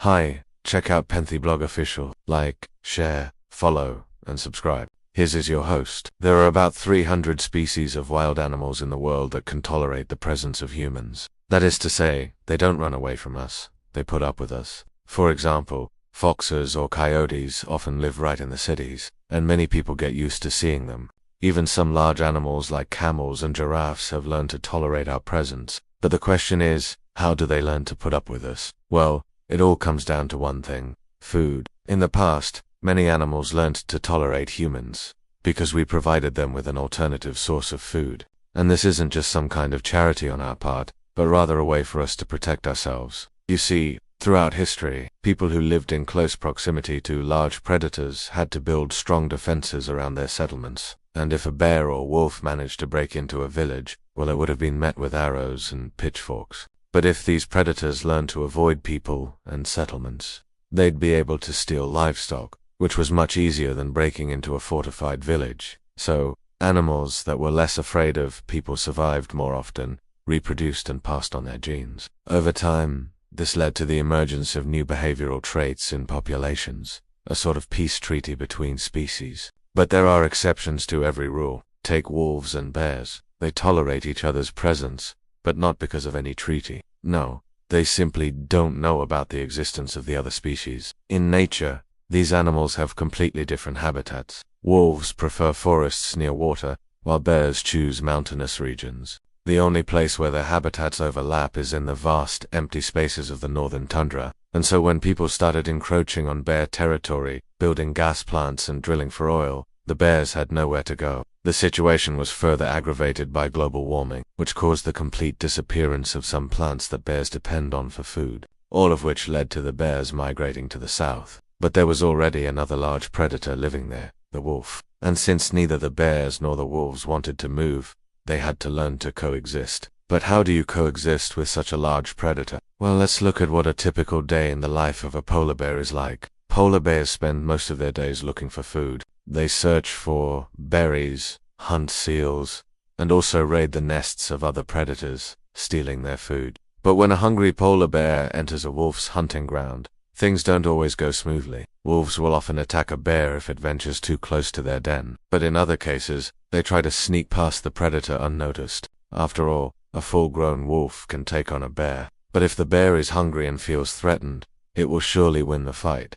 Hi, check out Blog Official. Like, share, follow, and subscribe. Here's is your host. There are about 300 species of wild animals in the world that can tolerate the presence of humans. That is to say, they don't run away from us, they put up with us. For example, foxes or coyotes often live right in the cities, and many people get used to seeing them. Even some large animals like camels and giraffes have learned to tolerate our presence. But the question is, how do they learn to put up with us? Well, it all comes down to one thing: food. In the past, many animals learned to tolerate humans because we provided them with an alternative source of food. And this isn't just some kind of charity on our part, but rather a way for us to protect ourselves. You see, throughout history, people who lived in close proximity to large predators had to build strong defenses around their settlements. And if a bear or wolf managed to break into a village, well, it would have been met with arrows and pitchforks. But if these predators learned to avoid people and settlements, they'd be able to steal livestock, which was much easier than breaking into a fortified village. So, animals that were less afraid of people survived more often, reproduced and passed on their genes. Over time, this led to the emergence of new behavioral traits in populations, a sort of peace treaty between species. But there are exceptions to every rule. Take wolves and bears. They tolerate each other's presence, but not because of any treaty. No, they simply don't know about the existence of the other species. In nature, these animals have completely different habitats. Wolves prefer forests near water, while bears choose mountainous regions. The only place where their habitats overlap is in the vast, empty spaces of the northern tundra. And so when people started encroaching on bear territory, building gas plants and drilling for oil, the bears had nowhere to go. The situation was further aggravated by global warming, which caused the complete disappearance of some plants that bears depend on for food, all of which led to the bears migrating to the south. But there was already another large predator living there, the wolf. And since neither the bears nor the wolves wanted to move, they had to learn to coexist. But how do you coexist with such a large predator? Well, let's look at what a typical day in the life of a polar bear is like. Polar bears spend most of their days looking for food. They search for berries, hunt seals, and also raid the nests of other predators, stealing their food. But when a hungry polar bear enters a wolf's hunting ground, things don't always go smoothly. Wolves will often attack a bear if it ventures too close to their den. But in other cases, they try to sneak past the predator unnoticed. After all, a full-grown wolf can take on a bear. But if the bear is hungry and feels threatened, it will surely win the fight.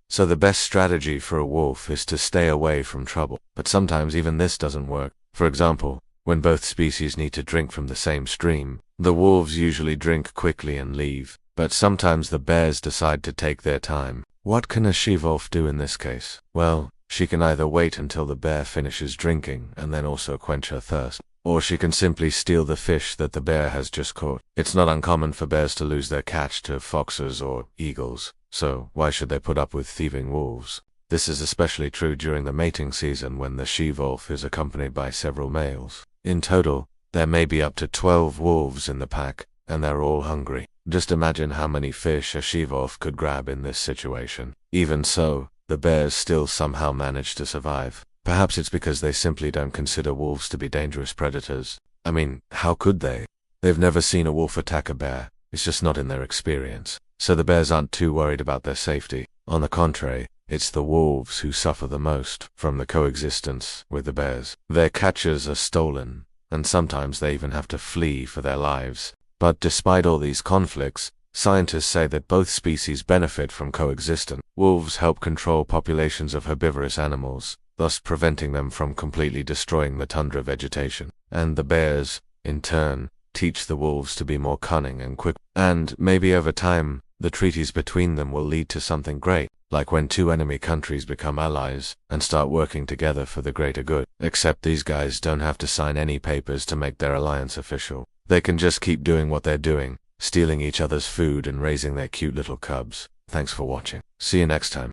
So the best strategy for a wolf is to stay away from trouble. But sometimes even this doesn't work. For example, when both species need to drink from the same stream, the wolves usually drink quickly and leave. But sometimes the bears decide to take their time. What can a she-wolf do in this case? Well, she can either wait until the bear finishes drinking and then also quench her thirst, or she can simply steal the fish that the bear has just caught. It's not uncommon for bears to lose their catch to foxes or eagles, so why should they put up with thieving wolves? This is especially true during the mating season when the she-wolf is accompanied by several males. In total, there may be up to 12 wolves in the pack, and they're all hungry. Just imagine how many fish a she-wolf could grab in this situation. Even so, the bears still somehow manage to survive. Perhaps it's because they simply don't consider wolves to be dangerous predators. I mean, how could they? They've never seen a wolf attack a bear. It's just not in their experience. So the bears aren't too worried about their safety. On the contrary, it's the wolves who suffer the most from the coexistence with the bears. Their catches are stolen, and sometimes they even have to flee for their lives. But despite all these conflicts, scientists say that both species benefit from coexistence. Wolves help control populations of herbivorous animals, thus preventing them from completely destroying the tundra vegetation. And the bears, in turn, teach the wolves to be more cunning and quick. And maybe over time, the treaties between them will lead to something great, like when two enemy countries become allies and start working together for the greater good. Except these guys don't have to sign any papers to make their alliance official. They can just keep doing what they're doing, stealing each other's food and raising their cute little cubs. Thanks for watching. See you next time.